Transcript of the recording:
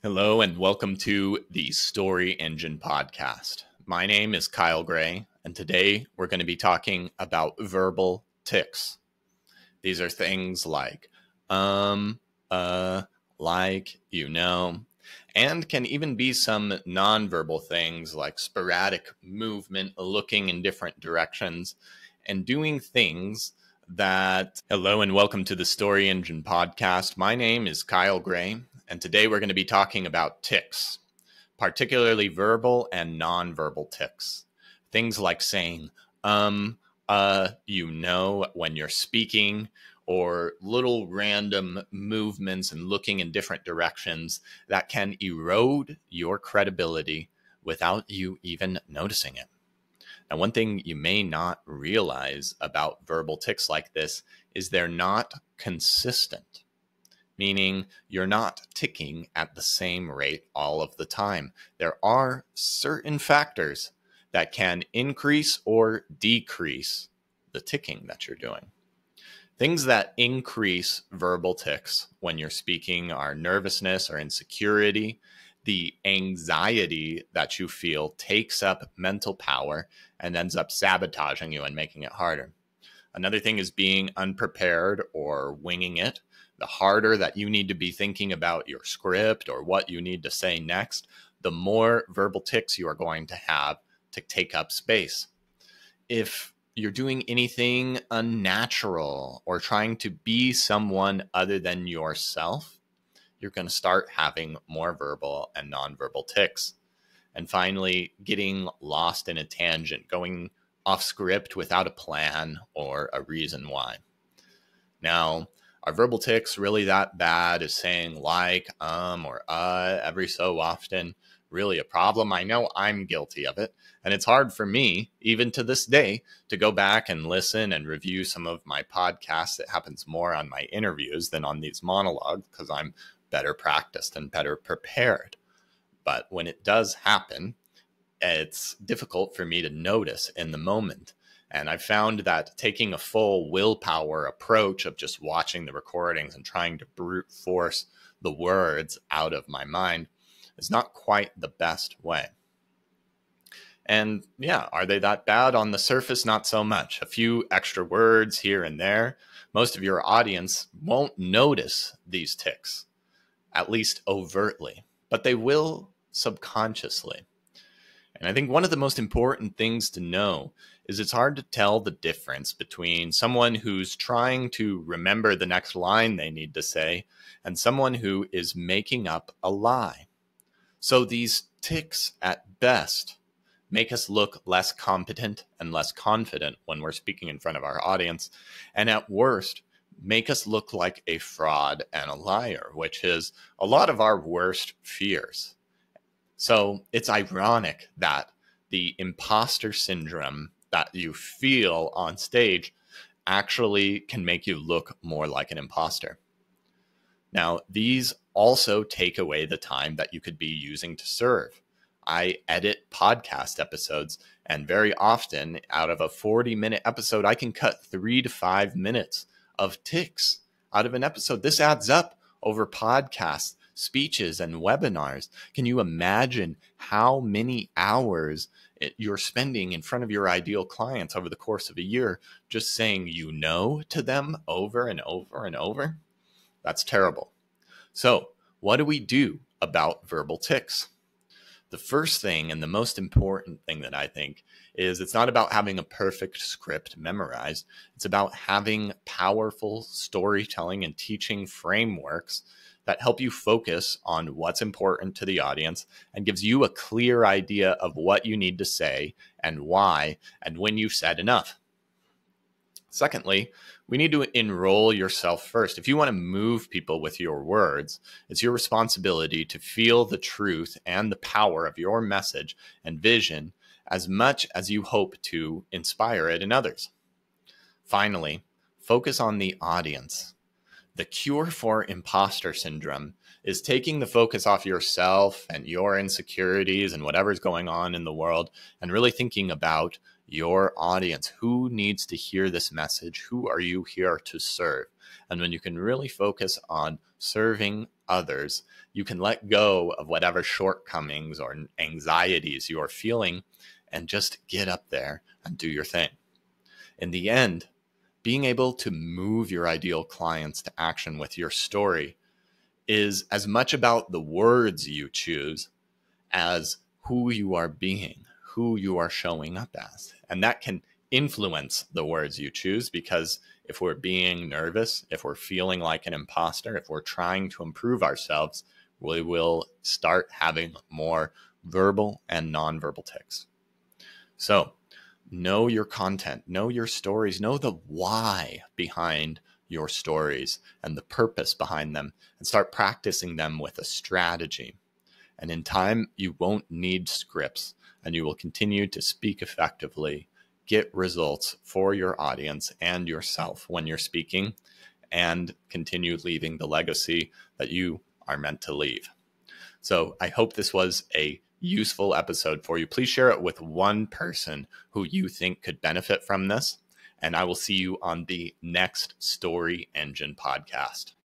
Hello and welcome to the Story Engine podcast. My name is Kyle Gray, and today we're going to be talking about verbal tics. These are things like, like, and can even be some nonverbal things like sporadic movement, looking in different directions, and doing things that... Hello and welcome to the Story Engine podcast. My name is Kyle Gray. And today we're going to be talking about tics, particularly verbal and nonverbal tics. Things like saying, when you're speaking, or little random movements and looking in different directions that can erode your credibility without you even noticing it. Now, one thing you may not realize about verbal tics like this is they're not consistent. Meaning you're not ticking at the same rate all of the time. There are certain factors that can increase or decrease the ticking that you're doing. Things that increase verbal tics when you're speaking are nervousness or insecurity. The anxiety that you feel takes up mental power and ends up sabotaging you and making it harder. Another thing is being unprepared or winging it. The harder that you need to be thinking about your script or what you need to say next, the more verbal tics you are going to have to take up space. If you're doing anything unnatural or trying to be someone other than yourself, you're going to start having more verbal and nonverbal tics. And finally, getting lost in a tangent, going off script without a plan or a reason why. Now, are verbal tics really that bad? Is saying like, or every so often really a problem? I know I'm guilty of it. And it's hard for me, even to this day, to go back and listen and review some of my podcasts. It happens more on my interviews than on these monologues because I'm better practiced and better prepared. But when it does happen, it's difficult for me to notice in the moment. And I found that taking a full willpower approach of just watching the recordings and trying to brute force the words out of my mind is not quite the best way. And yeah, are they that bad? On the surface, not so much. A few extra words here and there. Most of your audience won't notice these tics, at least overtly, but they will subconsciously. And I think one of the most important things to know is it's hard to tell the difference between someone who's trying to remember the next line they need to say and someone who is making up a lie. So these tics at best make us look less competent and less confident when we're speaking in front of our audience, and at worst, make us look like a fraud and a liar, which is a lot of our worst fears. So it's ironic that the imposter syndrome that you feel on stage actually can make you look more like an imposter. Now, these also take away the time that you could be using to serve. I edit podcast episodes, and very often out of a 40-minute episode, I can cut 3 to 5 minutes of tics out of an episode. This adds up over podcasts, speeches, and webinars. Can you imagine how many hours you're spending in front of your ideal clients over the course of a year just saying to them over and over and over? That's terrible. So what do we do about verbal tics? The first thing and the most important thing that I think is it's not about having a perfect script memorized. It's about having powerful storytelling and teaching frameworks that help you focus on what's important to the audience and gives you a clear idea of what you need to say and why and when you've said enough. Secondly, we need to enroll yourself first. If you want to move people with your words, it's your responsibility to feel the truth and the power of your message and vision as much as you hope to inspire it in others. Finally, focus on the audience. The cure for imposter syndrome is taking the focus off yourself and your insecurities and whatever's going on in the world and really thinking about your audience. Who needs to hear this message? Who are you here to serve? And when you can really focus on serving others, you can let go of whatever shortcomings or anxieties you are feeling and just get up there and do your thing. In the end, being able to move your ideal clients to action with your story is as much about the words you choose as who you are being, who you are showing up as. And that can influence the words you choose, because if we're being nervous, if we're feeling like an imposter, if we're trying to improve ourselves, we will start having more verbal and nonverbal tics. So know your content, know your stories, know the why behind your stories and the purpose behind them, and start practicing them with a strategy. And in time, you won't need scripts, and you will continue to speak effectively, get results for your audience and yourself when you're speaking, and continue leaving the legacy that you are meant to leave. So I hope this was a useful episode for you. Please share it with one person who you think could benefit from this, and I will see you on the next Story Engine podcast.